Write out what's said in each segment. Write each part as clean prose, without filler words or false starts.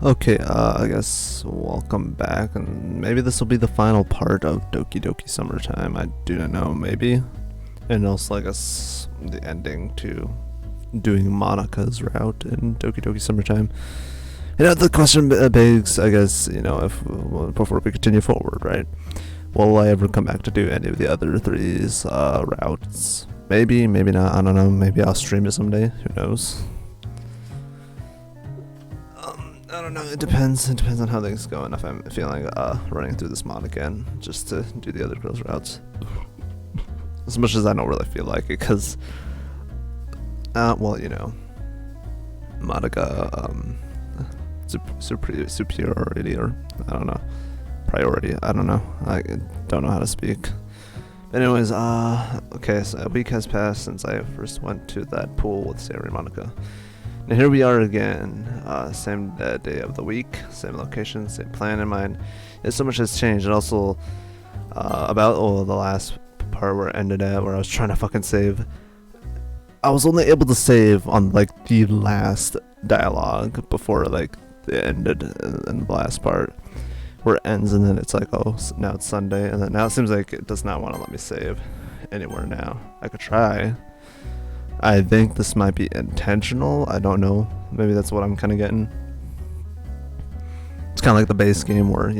Okay, I guess welcome back, and maybe this will be the final part of Doki Doki Summertime. I do not know, maybe. And also, I guess, the ending to doing Monika's route in Doki Doki Summertime. The question begs, I guess, if before we continue forward, right? Will I ever come back to do any of the other three's routes? Maybe, maybe not. I don't know. Maybe I'll stream it someday. Who knows? I don't know. It depends. It depends on how things go and if I'm feeling running through this mod again just to do the other girls' routes. As much as I don't really feel like it, because, Monika, superiority, or I don't know, priority. I don't know. I don't know how to speak. But anyways, okay. So a week has passed since I first went to that pool with Sarah and Monika. Now here we are again, same day of the week, same location, same plan in mind. So much has changed, and also about the last part where it ended at, where I was trying to fucking save. I was only able to save on like the last dialogue before like it ended in the last part, where it ends, and then it's like, oh, now it's Sunday, and then now it seems like it does not want to let me save anywhere now. I could try. I think this might be intentional. I don't know. Maybe that's what I'm kind of getting. It's kind of like the base game where,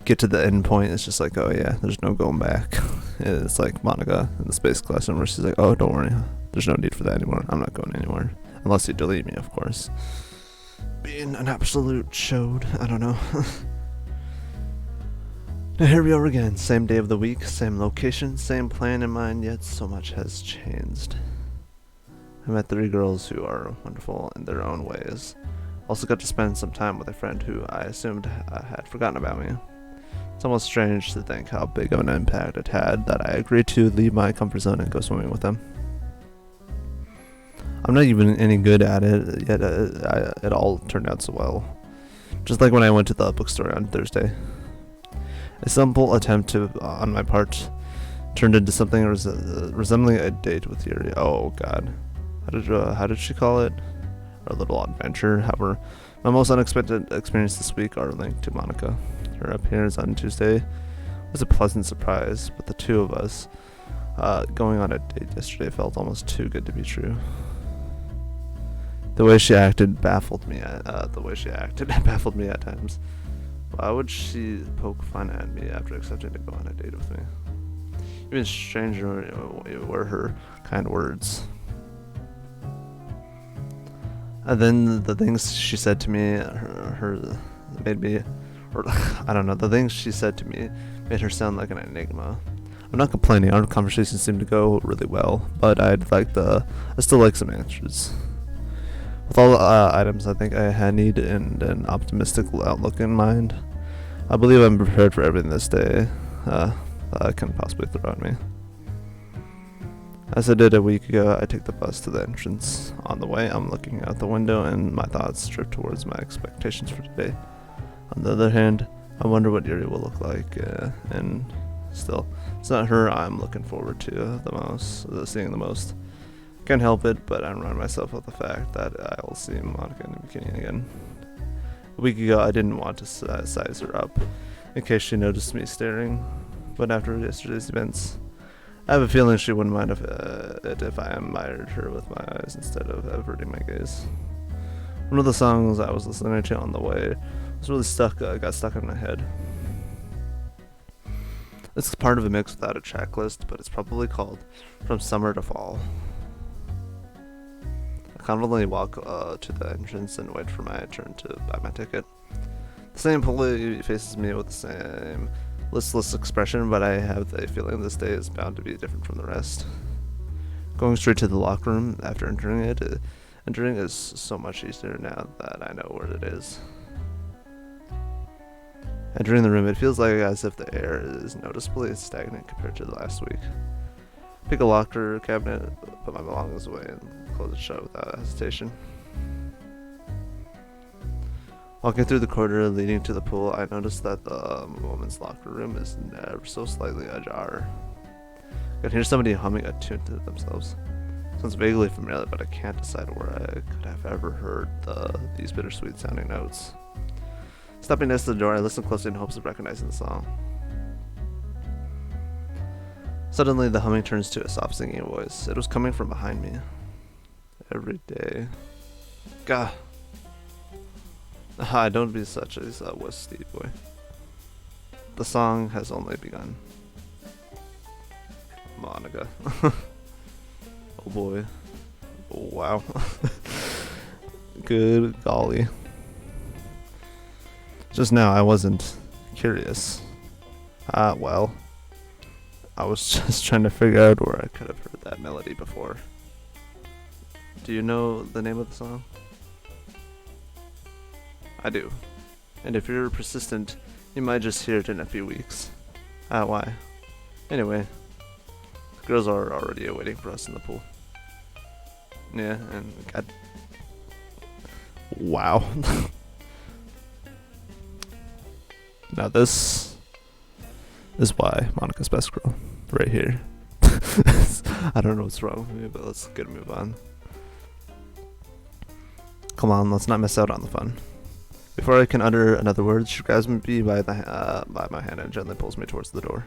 get to the end point. It's just like, oh yeah, there's no going back. And it's like Monika in the space classroom where she's like, oh, don't worry. There's no need for that anymore. I'm not going anywhere. Unless you delete me, of course. Being an absolute chode. I don't know. Now here we are again. Same day of the week, same location, same plan in mind, yet so much has changed. I met 3 girls who are wonderful in their own ways. Also got to spend some time with a friend who I assumed had forgotten about me. It's almost strange to think how big of an impact it had that I agreed to leave my comfort zone and go swimming with them. I'm not even any good at it, yet it all turned out so well. Just like when I went to the bookstore on Thursday. A simple attempt on my part turned into something resembling a date with Yuri. Oh god. How did she call it? Our little adventure. However, my most unexpected experience this week are linked to Monika. Her appearance on Tuesday was a pleasant surprise, but the two of us going on a date yesterday felt almost too good to be true. The way she acted baffled me. Baffled me at times. Why would she poke fun at me after accepting to go on a date with me? Even stranger were her kind words. And then the things she said to me, made me, or I don't know, the things she said to me made her sound like an enigma. I'm not complaining, our conversation seemed to go really well, but I still like some answers. With all the items I think I need and an optimistic outlook in mind, I believe I'm prepared for everything this day can possibly throw at me. As I did a week ago, I take the bus to the entrance. On the way, I'm looking out the window and my thoughts drift towards my expectations for today. On the other hand, I wonder what Yuri will look like, and still, it's not her I'm looking forward to seeing the most. Can't help it, but I remind myself of the fact that I will see Monika in the bikini again. A week ago, I didn't want to size her up, in case she noticed me staring, but after yesterday's events, I have a feeling she wouldn't mind if I admired her with my eyes instead of averting my gaze. One of the songs I was listening to on the way was really got stuck in my head. It's part of a mix without a checklist, but it's probably called From Summer to Fall. I confidently walk to the entrance and wait for my turn to buy my ticket. The same employee faces me with the same listless expression, but I have the feeling this day is bound to be different from the rest. Going straight to the locker room after entering is so much easier now that I know where it is. Entering the room, it feels like as if the air is noticeably stagnant compared to the last week. Pick a locker cabinet, put my belongings away, and close it shut without hesitation. Walking through the corridor leading to the pool, I noticed that the women's locker room is ever so slightly ajar. I can hear somebody humming a tune to themselves. Sounds vaguely familiar, but I can't decide where I could have ever heard these bittersweet sounding notes. Stopping next to the door, I listen closely in hopes of recognizing the song. Suddenly, the humming turns to a soft singing voice. It was coming from behind me. Every day. Gah. Ah, don't be such a wussy boy. The song has only begun. Monika. Oh boy. Oh, wow. Good golly. Just now I wasn't curious. Well. I was just trying to figure out where I could have heard that melody before. Do you know the name of the song? I do. And if you're persistent, you might just hear it in a few weeks. Why? Anyway, the girls are already waiting for us in the pool. Yeah, and God. Wow. Now this is why Monika's best girl. Right here. I don't know what's wrong with me, but let's get a move on. Come on, let's not miss out on the fun. Before I can utter another word, she grabs me by my hand and gently pulls me towards the door.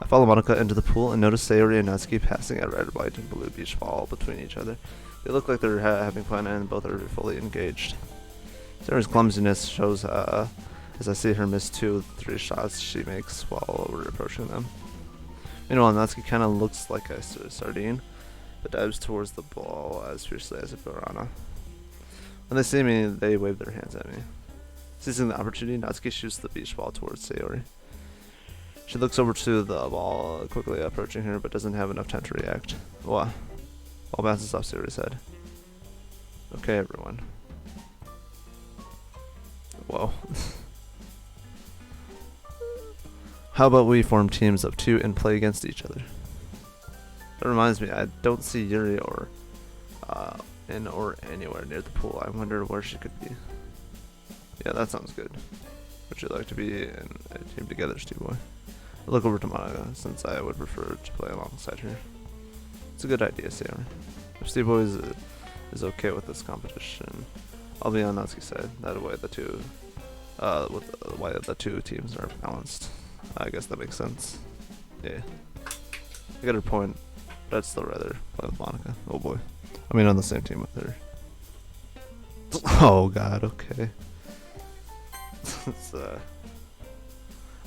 I follow Monika into the pool and notice Sayori and Natsuki passing a red, white, and blue beach ball between each other. They look like they're having fun and both are fully engaged. Sayori's clumsiness shows as I see her miss 2-3 shots she makes while we're approaching them. Meanwhile, Natsuki kind of looks like a sardine, but dives towards the ball as fiercely as a piranha. When they see me, they wave their hands at me. Seizing the opportunity, Natsuki shoots the beach ball towards Sayori. She looks over to the ball, quickly approaching her, but doesn't have enough time to react. Ball bounces off Sayori's head. Okay, everyone. Whoa. How about we form teams of 2 and play against each other? That reminds me, I don't see Yuri or anywhere near the pool. I wonder where she could be. Yeah, that sounds good. Would you like to be in a team together, Steve Boy? I look over to Monika, since I would prefer to play alongside her. It's a good idea, Sayori. If Steve Boy is okay with this competition, I'll be on Natsuki's side. That way the two teams are balanced. I guess that makes sense. Yeah. I get her point, but I'd still rather play with Monika. Oh boy. I mean, on the same team with her. Oh god, okay. It's, I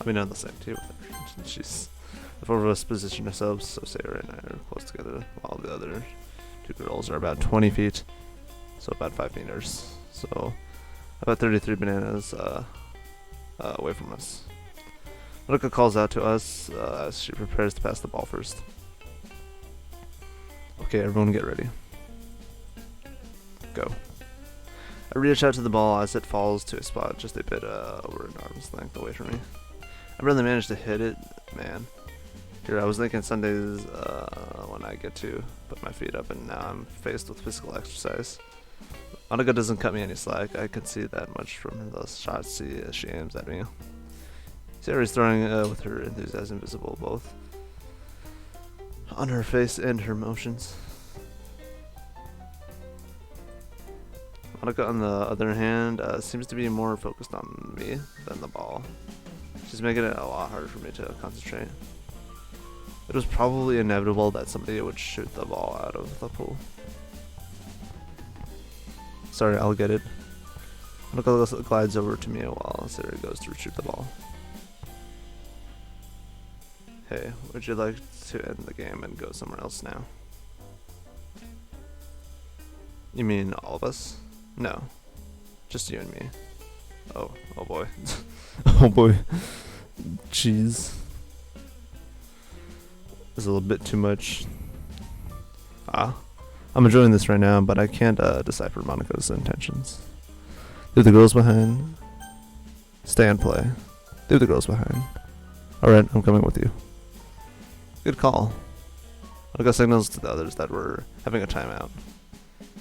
mean, on the same team with her. She's... The four of us position ourselves, so Sayori and I are close together, while the other 2 girls are about 20 feet, so about 5 meters. So, about 33 bananas away from us. Monika calls out to us as she prepares to pass the ball first. Okay, everyone get ready. Go. I reach out to the ball as it falls to a spot just a bit over an arm's length away from me. I barely managed to hit it, man. Here, I was thinking Sundays when I get to put my feet up, and now I'm faced with physical exercise. Monika doesn't cut me any slack. I can see that much from the shots she aims at me. Sayori's throwing with her enthusiasm visible both on her face and her motions. Monika, on the other hand, seems to be more focused on me than the ball. She's making it a lot harder for me to concentrate. It was probably inevitable that somebody would shoot the ball out of the pool. Sorry, I'll get it. Monika glides over to me while Sayori goes to retrieve the ball. Hey, would you like to end the game and go somewhere else now? You mean all of us? No, just you and me. Oh boy. Oh boy. Jeez. This is a little bit too much. I'm enjoying this right now, but I can't decipher Monika's intentions. Leave the girls behind. Stay and play. Leave the girls behind. Alright, I'm coming with you. Good call. Monika signals to the others that we're having a timeout.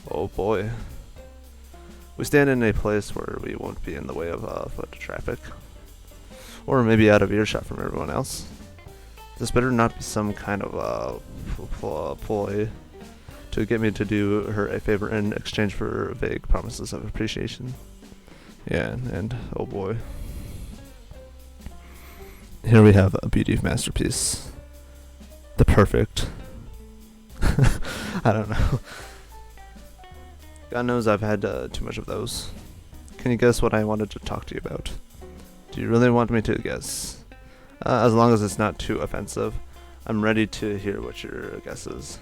Oh boy. We stand in a place where we won't be in the way of foot traffic. Or maybe out of earshot from everyone else. This better not be some kind of ploy to get me to do her a favor in exchange for vague promises of appreciation. Yeah, and oh boy. Here we have a beauty masterpiece. The perfect. I don't know. God knows I've had too much of those. Can you guess what I wanted to talk to you about? Do you really want me to guess? As long as it's not too offensive, I'm ready to hear what your guess is.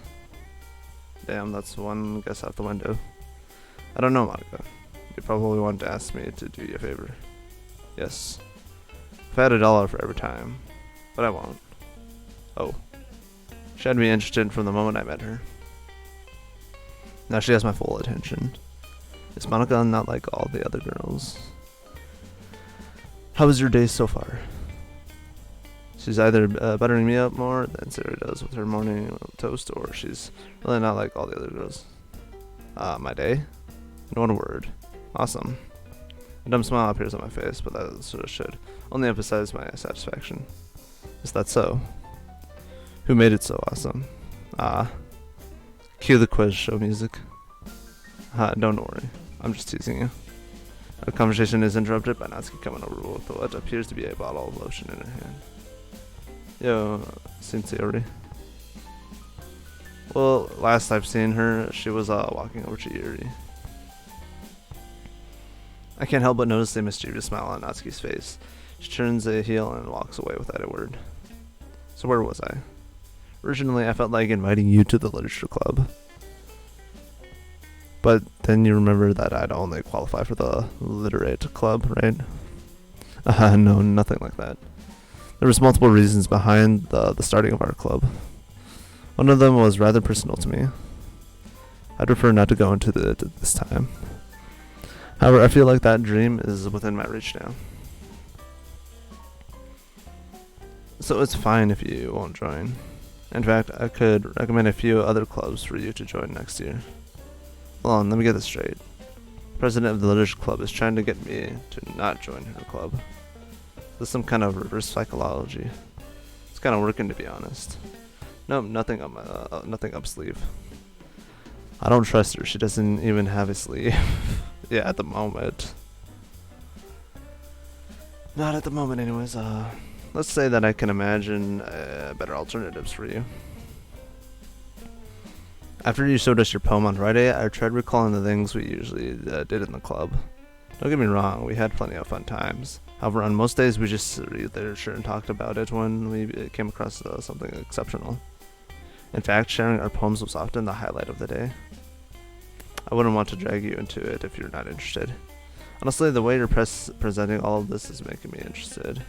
Damn, that's one guess out the window. I don't know, Monika. You probably want to ask me to do you a favor. Yes. If I had $1 for every time, but I won't. Oh. She had me interested from the moment I met her. Now she has my full attention. Is Monika not like all the other girls? How was your day so far? She's either buttering me up more than Sarah does with her morning toast, or she's really not like all the other girls. My day? In one word. Awesome. A dumb smile appears on my face, but that sort of should only emphasize my satisfaction. Is that so? Who made it so awesome? Cue the quiz show music. Don't worry. I'm just teasing you. Our conversation is interrupted by Natsuki coming over with what appears to be a bottle of lotion in her hand. Yo, seen Sayori? Well, last I've seen her, she was walking over to Yuri. I can't help but notice a mischievous smile on Natsuki's face. She turns a heel and walks away without a word. So where was I? Originally, I felt like inviting you to the literature club. But then you remember that I'd only qualify for the literate club, right? No, nothing like that. There was multiple reasons behind the starting of our club. One of them was rather personal to me. I'd prefer not to go into this time. However, I feel like that dream is within my reach now. So it's fine if you won't join. In fact, I could recommend a few other clubs for you to join next year. Hold on, let me get this straight. The president of the literature club is trying to get me to not join her club. This is some kind of reverse psychology. It's kind of working, to be honest. Nope, nothing up sleeve. I don't trust her. She doesn't even have a sleeve. Yeah, at the moment. Not at the moment, anyways. Let's say that I can imagine better alternatives for you. After you showed us your poem on Friday, I tried recalling the things we usually did in the club. Don't get me wrong, we had plenty of fun times. However, on most days we just read literature and talked about it when we came across something exceptional. In fact, sharing our poems was often the highlight of the day. I wouldn't want to drag you into it if you're not interested. Honestly, the way you're presenting all of this is making me interested.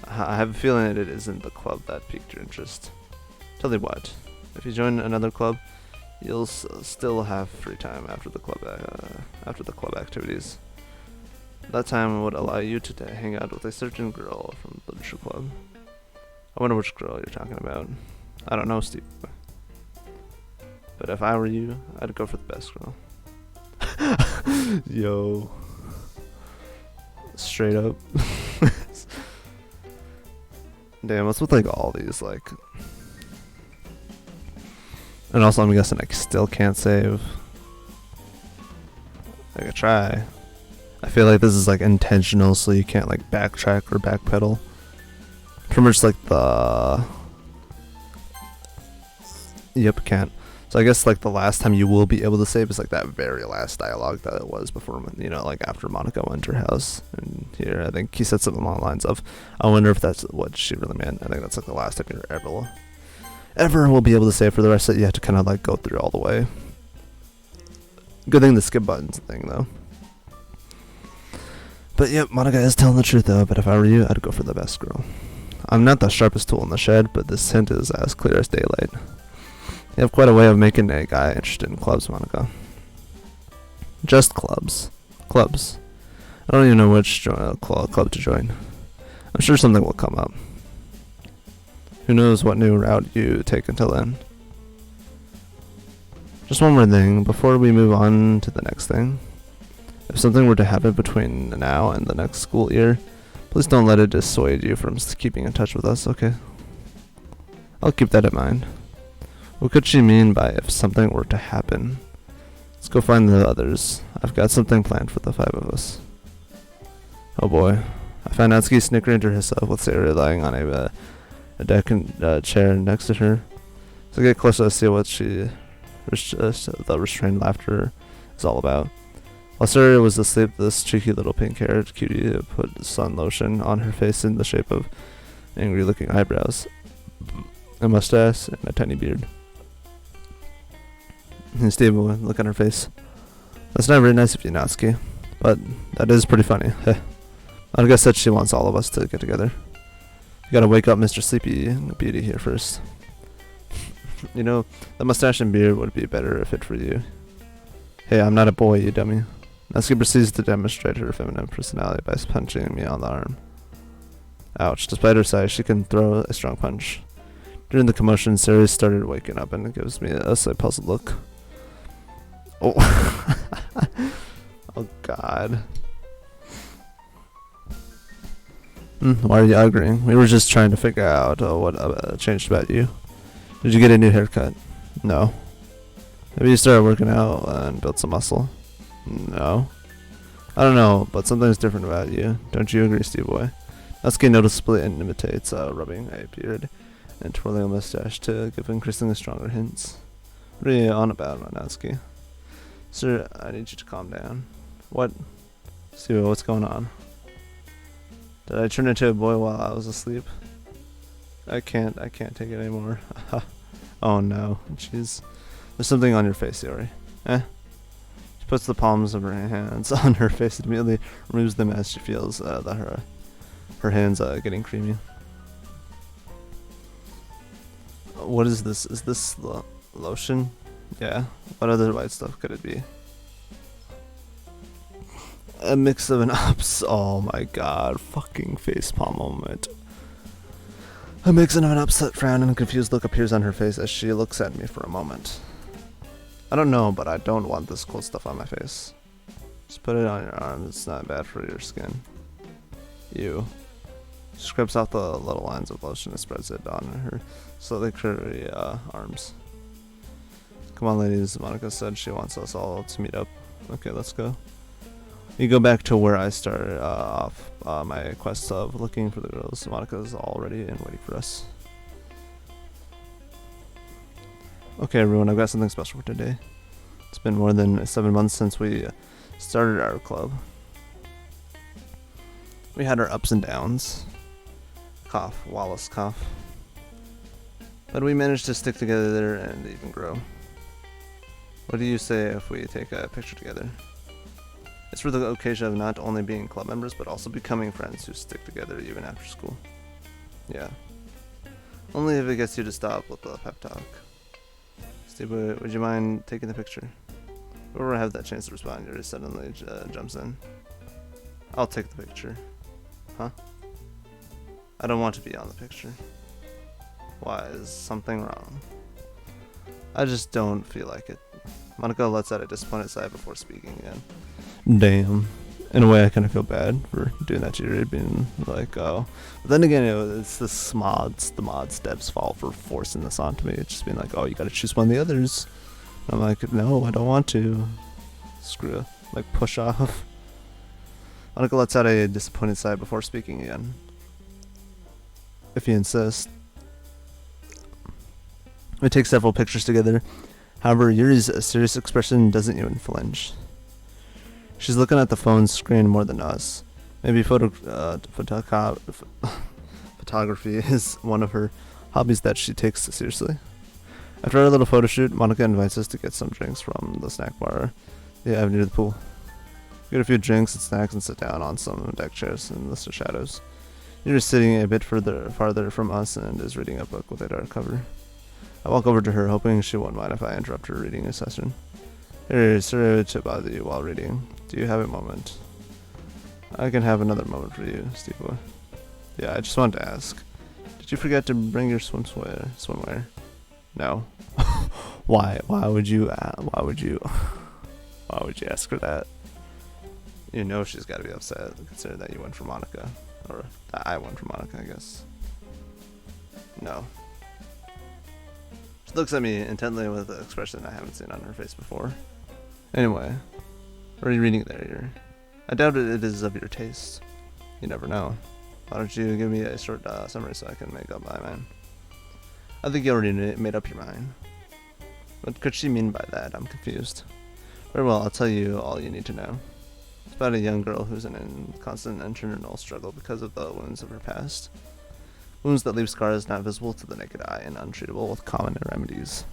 I have a feeling that it isn't the club that piqued your interest. Tell you what, if you join another club, you'll still have free time after the club activities. That time would allow you to hang out with a certain girl from the literature club. I wonder which girl you're talking about. I don't know, Steve. But if I were you, I'd go for the best girl. Yo. Straight up. Damn, what's with like all these like... And also I'm guessing I still can't save. I could try. I feel like this is like intentional so you can't like backtrack or backpedal. Pretty much like the... Yep, can't. So I guess like the last time you will be able to save is like that very last dialogue that it was before, you know, like after Monika went to her house. And here I think he said something along the lines of, I wonder if that's what she really meant. I think that's like the last time you're ever will be able to save. For the rest of it, you have to kind of like go through all the way. Good thing the skip button's a thing though. But yep, Monika is telling the truth though, but if I were you, I'd go for the best girl. I'm not the sharpest tool in the shed, but this hint is as clear as daylight. You have quite a way of making a guy interested in clubs, Monika. Just clubs. Clubs. I don't even know which club to join. I'm sure something will come up. Who knows what new route you take until then. Just one more thing, before we move on to the next thing. If something were to happen between now and the next school year, please don't let it dissuade you from keeping in touch with us, okay? I'll keep that in mind. What could she mean by if something were to happen? Let's go find the others. I've got something planned for the 5 of us. Oh boy. I found Natsuki snickering to herself with Sayori lying on a deck and chair next to her. So I get closer to see what the restrained laughter is all about. While Sayori was asleep, this cheeky little pink-haired cutie put sun lotion on her face in the shape of angry-looking eyebrows, a mustache, and a tiny beard. And Stable, look at her face. That's not very nice of you, Natsuki, but that is pretty funny. Monika said she wants all of us to get together. You gotta wake up Mr. Sleepy Beauty here first. You know, the mustache and beard would be better fit for you. Hey, I'm not a boy, you dummy. Natsuki proceeds to demonstrate her feminine personality by punching me on the arm. Ouch, despite her size, she can throw a strong punch. During the commotion, Sayori started waking up and gives me a slight puzzled look. Oh. Oh god. Why are you arguing? We were just trying to figure out what changed about you. Did you get a new haircut? No. Maybe you started working out and built some muscle? No. I don't know, but something's different about you. Don't you agree, Steve Boy? Natsuki noticeably imitates rubbing a beard and twirling a mustache to give increasingly stronger hints. What are you on about, Natsuki? Sir, I need you to calm down. What? Steve, what's going on? Did I turn into a boy while I was asleep? I can't take it anymore. Oh no, jeez. There's something on your face, Sayori. She puts the palms of her hands on her face and immediately removes them as she feels that her hands getting creamy. What is this? Is this lotion? Yeah. What other white stuff could it be? A mix of an ups. Oh my god. Fucking facepalm moment. A mix of an upset frown and a confused look appears on her face as she looks at me for a moment. I don't know, but I don't want this cool stuff on my face. Just put it on your arms. It's not bad for your skin. She scrubs out the little lines of lotion and spreads it on her slightly curvy arms. Come on, ladies. Monika said she wants us all to meet up. Okay, let's go. We go back to where I started off my quest of looking for the girls. Monika's all ready and waiting for us. Okay, everyone, I've got something special for today. It's been more than 7 months since we started our club. We had our ups and downs. Cough, Wallace cough. But we managed to stick together and even grow. What do you say if we take a picture together? It's for the occasion of not only being club members, but also becoming friends who stick together even after school. Yeah. Only if it gets you to stop with the pep talk. Steve, would you mind taking the picture? Whoever have that chance to respond, Yuri suddenly jumps in. I'll take the picture. Huh? I don't want to be on the picture. Why? Is something wrong? I just don't feel like it. Monika lets out a disappointed sigh before speaking again. Damn. In a way, I kind of feel bad for doing that to Yuri, being like, oh. But then again, it's the mods devs' fault for forcing this onto me. It's just being like, oh, you gotta choose one of the others. And I'm like, no, I don't want to. Screw it. Like, push off. Monika lets out a disappointed sigh before speaking again. If you insist. We take several pictures together. However, Yuri's serious expression doesn't even flinch. She's looking at the phone screen more than us. Maybe photography is one of her hobbies that she takes seriously. After our little photo shoot, Monika invites us to get some drinks from the snack bar they have near the pool. We get a few drinks and snacks and sit down on some deck chairs in the shadows. Yuri's sitting a bit farther from us and is reading a book with a dark cover. I walk over to her, hoping she won't mind if I interrupt her reading a session. Hey, sorry to bother you while reading. Do you have a moment? I can have another moment for you, Steve Boy. Yeah, I just wanted to ask. Did you forget to bring your swimwear? No. Why? Why would you ask her that? You know she's got to be upset, considering that you went for Monika. Or that I went for Monika, I guess. No. She looks at me intently with an expression I haven't seen on her face before. Anyway, what are you reading there? I doubt it is of your taste. You never know. Why don't you give me a short summary so I can make up my mind? I think you already made up your mind. What could she mean by that? I'm confused. Very well, I'll tell you all you need to know. It's about a young girl who's in a constant internal struggle because of the wounds of her past. Wounds that leave scars not visible to the naked eye and untreatable with common remedies.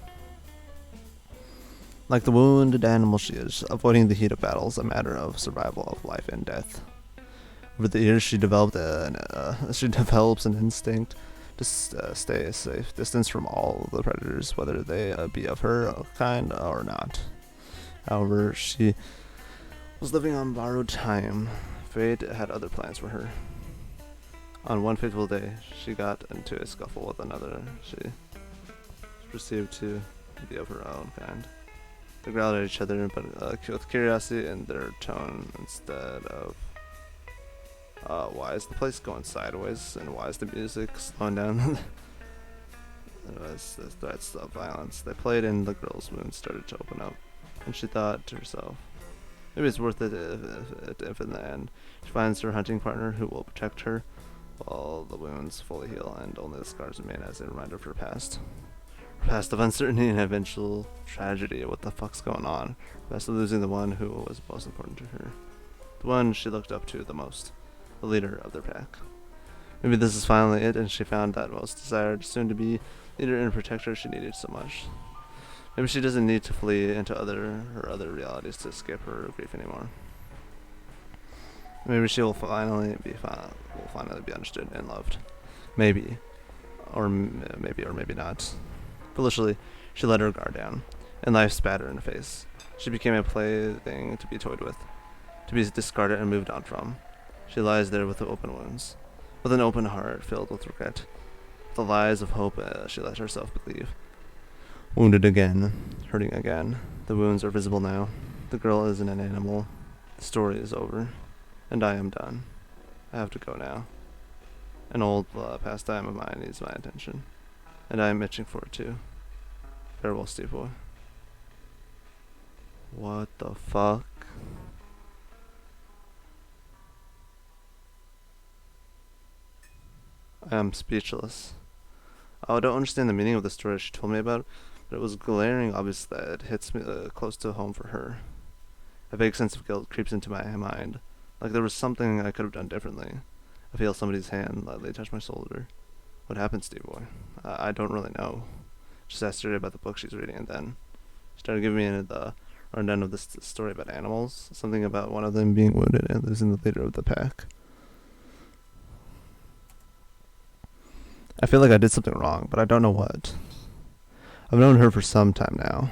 Like the wounded animal she is, avoiding the heat of battle is a matter of survival of life and death. Over the years, she develops an instinct to stay a safe distance from all the predators, whether they be of her kind or not. However, she was living on borrowed time. Fate had other plans for her. On one fateful day, she got into a scuffle with another she perceived to be of her own kind. They growled at each other, but with curiosity in their tone instead of why is the place going sideways, and why is the music slowing down? As the threats of violence they played in, the girl's wounds started to open up, and she thought to herself, maybe it's worth it if in the end she finds her hunting partner who will protect her while the wounds fully heal and only the scars remain as a reminder of her past. Her past of uncertainty and eventual tragedy. What the fuck's going on? Her past of losing the one who was most important to her. The one she looked up to the most. The leader of their pack. Maybe this is finally it, and she found that most desired soon-to-be leader and protector she needed so much. Maybe she doesn't need to flee into her other realities to escape her grief anymore. Maybe she will finally be understood and loved. Maybe, or maybe not. Foolishly, she let her guard down, and life spat her in the face. She became a plaything to be toyed with, to be discarded and moved on from. She lies there with open wounds, with an open heart filled with regret. The lies of hope she let herself believe. Wounded again, hurting again. The wounds are visible now. The girl isn't an animal. The story is over, and I am done. I have to go now. An old pastime of mine needs my attention, and I am itching for it too. Farewell, Steve Boy. What the fuck? I am speechless. I don't understand the meaning of the story she told me about, but it was glaring obvious that it hits me close to home for her. A vague sense of guilt creeps into my mind, like there was something I could have done differently. I feel somebody's hand lightly touch my shoulder. What happened, Steve Boy? I don't really know. Just asked her about the book she's reading, and then she started giving me the rundown of this story about animals, something about one of them being wounded and losing the leader of the pack. I feel like I did something wrong, but I don't know what. I've known her for some time now.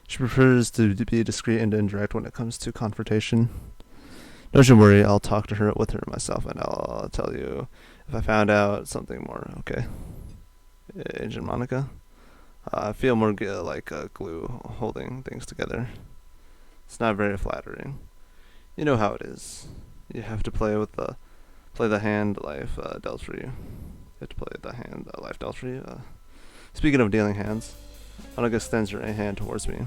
She prefers to be discreet and indirect when it comes to confrontation. Don't you worry, I'll talk to her with her myself, and I'll tell you if I found out something more, okay? Agent Monika? I feel more like glue holding things together. It's not very flattering. You know how it is. You have to play the hand life dealt for you. You have to play the hand life dealt for you. Speaking of dealing hands, Monika extends her hand towards me.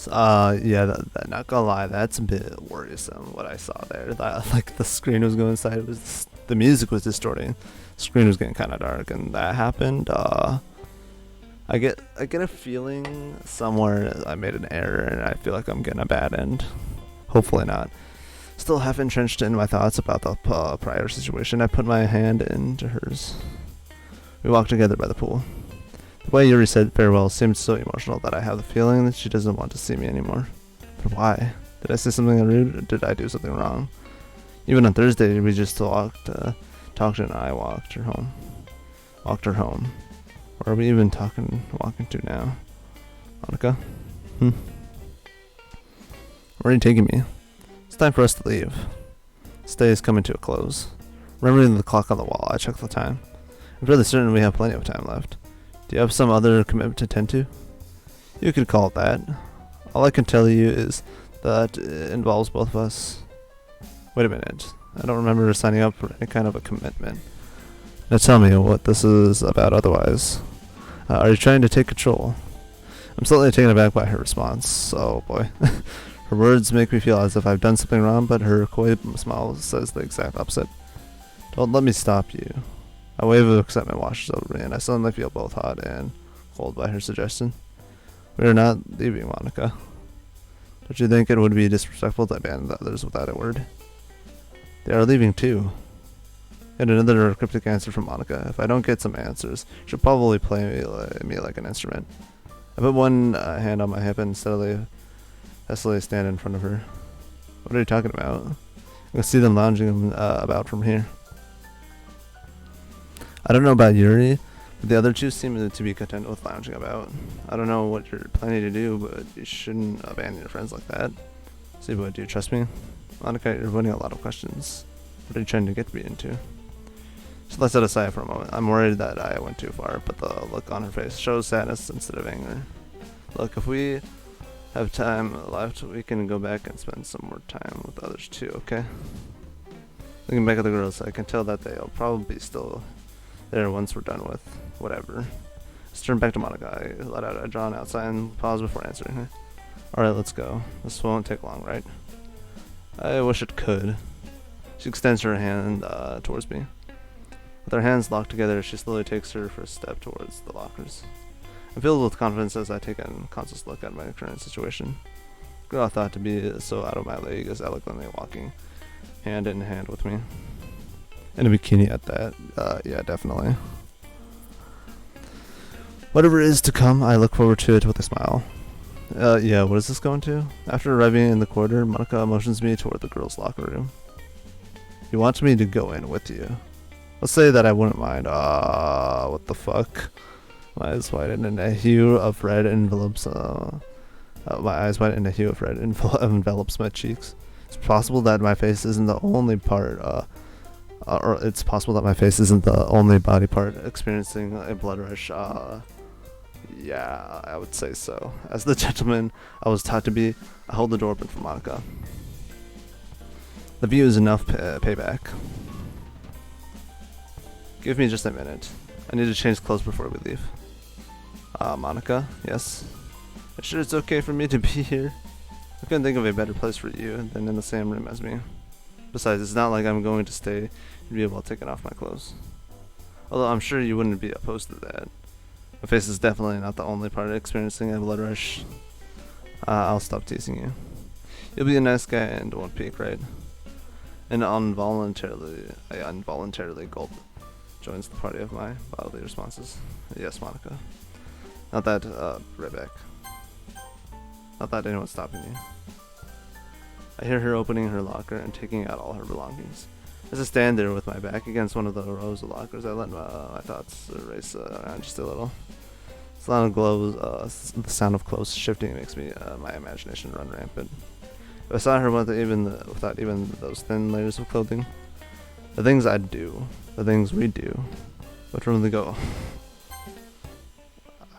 Not gonna lie, that's a bit worrisome. What I saw there, like the screen was going inside. The music was distorting. The screen was getting kind of dark, and that happened. I get a feeling somewhere I made an error, and I feel like I'm getting a bad end. Hopefully not. Still half entrenched in my thoughts about the prior situation, I put my hand into hers. We walked together by the pool. The way Yuri said farewell seemed so emotional that I have the feeling that she doesn't want to see me anymore. But why? Did I say something rude, or did I do something wrong? Even on Thursday, we just talked, and I walked her home. Where are we even walking to now? Monika? Where are you taking me? It's time for us to leave. This day is coming to a close. Remembering the clock on the wall, I checked the time. I'm fairly certain we have plenty of time left. Do you have some other commitment to tend to? You could call it that. All I can tell you is that it involves both of us. Wait a minute. I don't remember signing up for any kind of a commitment. Now tell me what this is about otherwise. Are you trying to take control? I'm slightly taken aback by her response. Oh boy. Her words make me feel as if I've done something wrong, but her coy smile says the exact opposite. Don't let me stop you. A wave of excitement washes over me, and I suddenly feel both hot and cold by her suggestion. We are not leaving, Monika. Don't you think it would be disrespectful to abandon the others without a word? They are leaving too. And another cryptic answer from Monika. If I don't get some answers, she'll probably play me like an instrument. I put one hand on my hip and steadily stand in front of her. What are you talking about? I can see them lounging about from here. I don't know about Yuri, but the other two seem to be content with lounging about. I don't know what you're planning to do, but you shouldn't abandon your friends like that. See, but do you trust me? Monika, you're avoiding a lot of questions. What are you trying to get me into? She lets it aside for a moment. I'm worried that I went too far, but the look on her face shows sadness instead of anger. Look, if we have time left, we can go back and spend some more time with the others too, okay? Looking back at the girls, I can tell that they'll probably be still there once we're done with whatever. Let's turn back to Monika. I let out a drawn out sigh and pause before answering her. Alright, let's go. This won't take long, right? I wish it could. She extends her hand towards me. With our hands locked together, she slowly takes her first step towards the lockers. I'm filled with confidence as I take a conscious look at my current situation. The girl I thought to be so out of my league is elegantly walking hand in hand with me. In a bikini at that. Yeah, definitely. Whatever is to come, I look forward to it with a smile. Yeah, what is this going to? After arriving in the corridor, Monika motions me toward the girls' locker room. You want me to go in with you? Let's say that I wouldn't mind. What the fuck? My eyes widen and a hue of red envelops. My eyes widen and a hue of red envelops my cheeks. It's possible that my face isn't the only part. Or it's possible that my face isn't the only body part experiencing a blood rush. Yeah, I would say so. As the gentleman I was taught to be, I hold the door open for Monika. The view is enough payback. Give me just a minute. I need to change clothes before we leave. Monika, yes? I'm sure it's okay for me to be here. I couldn't think of a better place for you than in the same room as me. Besides, it's not like I'm going to stay and be able to take off my clothes. Although I'm sure you wouldn't be opposed to that. My face is definitely not the only part experiencing a blood rush. I'll stop teasing you. You'll be a nice guy and won't peek, right? And I involuntarily gulp. Joins the party of my bodily responses. Yes, Monika. Not that, Rebecca. Not that anyone's stopping you. I hear her opening her locker and taking out all her belongings. As I stand there with my back against one of the rows of lockers, I let my thoughts race around just a little. The sound of clothes shifting makes my imagination run rampant. If I saw her without even those thin layers of clothing, the things I'd do, the things we do, would firmly go.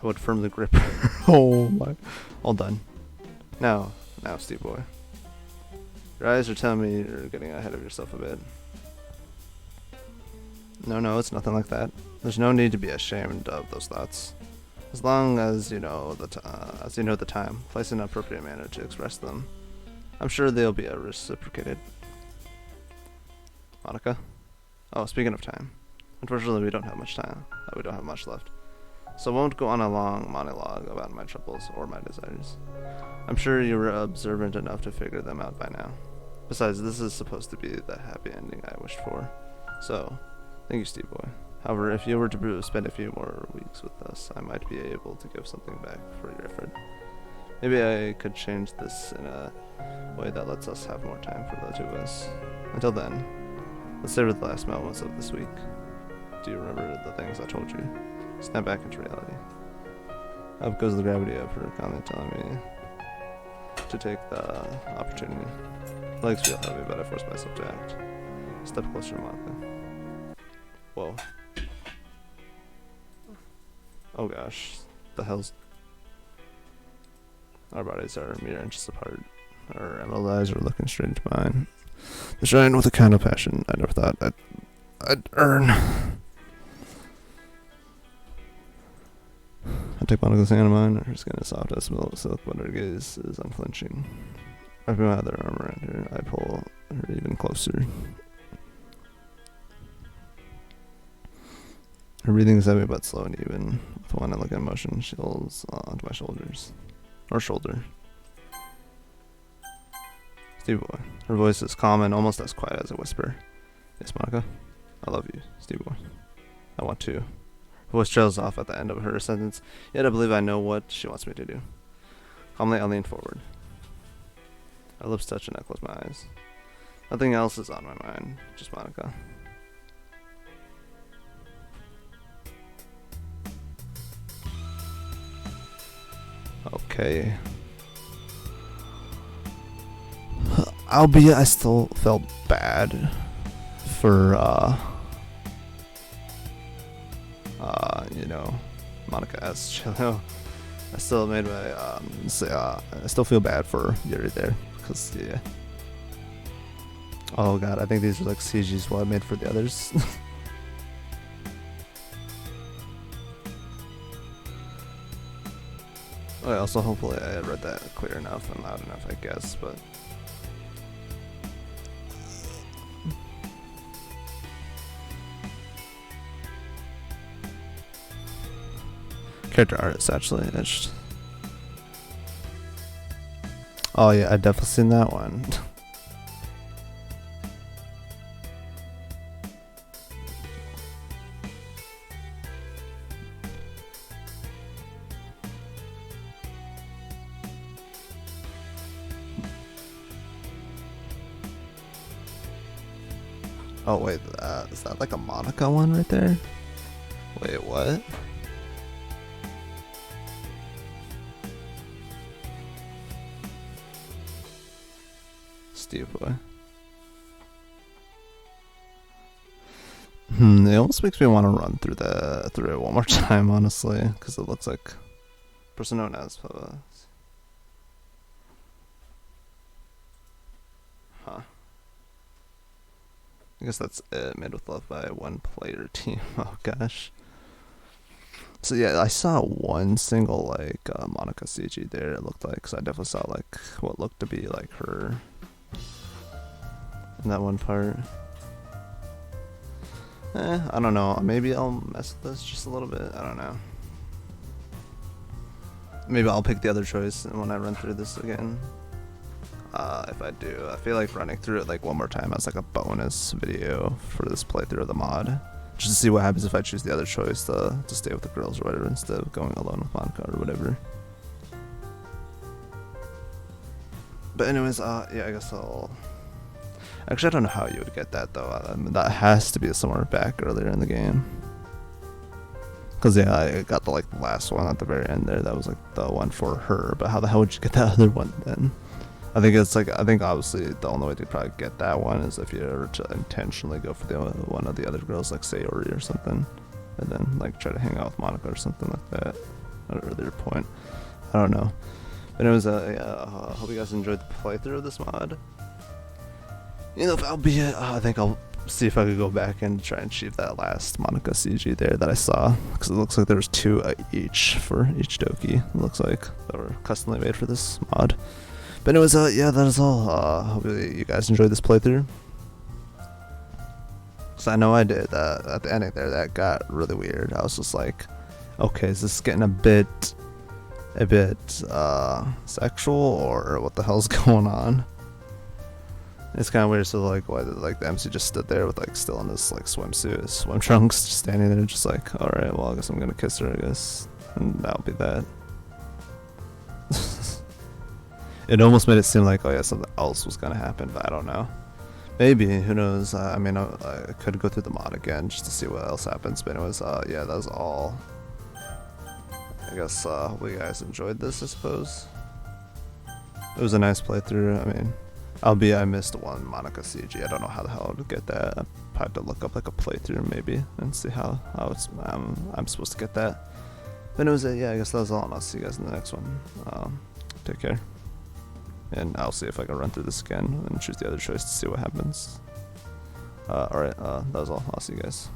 I would firmly grip her. Oh my! All done. Now, Steve boy. Your eyes are telling me you're getting ahead of yourself a bit. No, it's nothing like that. There's no need to be ashamed of those thoughts. As long as you know the time, place in an appropriate manner to express them, I'm sure they'll be reciprocated. Monika? Oh, speaking of time. Unfortunately, we don't have much time. We don't have much left. So I won't go on a long monologue about my troubles or my desires. I'm sure you were observant enough to figure them out by now. Besides, this is supposed to be the happy ending I wished for. So, thank you, Steve boy. However, if you were to spend a few more weeks with us, I might be able to give something back for your effort. Maybe I could change this in a way that lets us have more time for the two of us. Until then, let's savor the last moments of this week. Do you remember the things I told you? Snap back into reality. Up goes the gravity of her kindly telling me to take the opportunity. Legs feel heavy, but I force myself to act. Step closer to Monika. Whoa. Oh gosh. The hell's... Our bodies are mere inches apart. Our emerald eyes are looking straight into mine. They shine with a kind of passion I never thought I'd earn. take Monika's hand in mine. Her skin is soft as silk, but her gaze is unflinching. I feel my other arm around her. I pull her even closer. Her breathing is heavy but slow and even. With one look at motion, she holds onto my shoulders. Or shoulder. Stevie boy. Her voice is calm and almost as quiet as a whisper. Yes, Monika? I love you, Stevie boy. I want to. Her voice trails off at the end of her sentence, yet I believe I know what she wants me to do. Calmly, I lean forward. Our lips touch and I close my eyes. Nothing else is on my mind, just Monika. Okay. Albeit I still felt bad for you know, Monika as Chilo. I still made my I still feel bad for Yuri there, because yeah. Oh god, I think these are like CGs what I made for the others. Okay, also hopefully I read that clear enough and loud enough, I guess, but character art is actually etched. Oh yeah, I've definitely seen that one. Oh wait, is that like a Monika one right there? Wait, what? Steve boy. It almost makes me want to run through it one more time, honestly, because it looks like person known as. Huh. I guess that's it. Made with love by one player team. Oh gosh. So yeah, I saw one single like Monika CG there. It looked like, because I definitely saw like what looked to be like her in that one part. I don't know. Maybe I'll mess with this just a little bit. I don't know. Maybe I'll pick the other choice when I run through this again. If I do, I feel like running through it like one more time as like a bonus video for this playthrough of the mod, just to see what happens if I choose the other choice to stay with the girls or whatever instead of going alone with Monika or whatever. But anyways, yeah, I guess I'll. Actually, I don't know how you would get that though. That has to be somewhere back earlier in the game. Cause yeah, I got the like last one at the very end there. That was like the one for her. But how the hell would you get that other one then? I think it's like, I think obviously the only way to probably get that one is if you were to intentionally go for the one of the other girls, like Sayori or something, and then like try to hang out with Monika or something like that at an earlier point. I don't know. But it was yeah, hope you guys enjoyed the playthrough of this mod. You know, albeit I think I'll see if I could go back and try and achieve that last Monika CG there that I saw, because it looks like there's 2 each for each Doki. It looks like that were customly made for this mod. But anyways, yeah, that is all. Hopefully you guys enjoyed this playthrough. Because I know I did. At the ending there, that got really weird. I was just like, okay, is this getting a bit sexual, or what the hell's going on? It's kind of weird. So like, why did like the MC just stood there with like still in this like swimsuit, his swim trunks, just standing there, just like, all right, well, I guess I'm gonna kiss her, I guess, and that'll be that. It almost made it seem like, oh yeah, something else was gonna happen, but I don't know. Maybe, who knows? I mean, I could go through the mod again just to see what else happens. But anyways, yeah, that was all. I guess hopefully you guys enjoyed this, I suppose. It was a nice playthrough. I mean, albeit I missed one Monika CG. I don't know how the hell to get that. I have to look up like a playthrough maybe and see how it's I'm supposed to get that. But anyways, yeah, I guess that was all, and I'll see you guys in the next one. Take care. And I'll see if I can run through this again and choose the other choice to see what happens. Alright, that was all. I'll see you guys.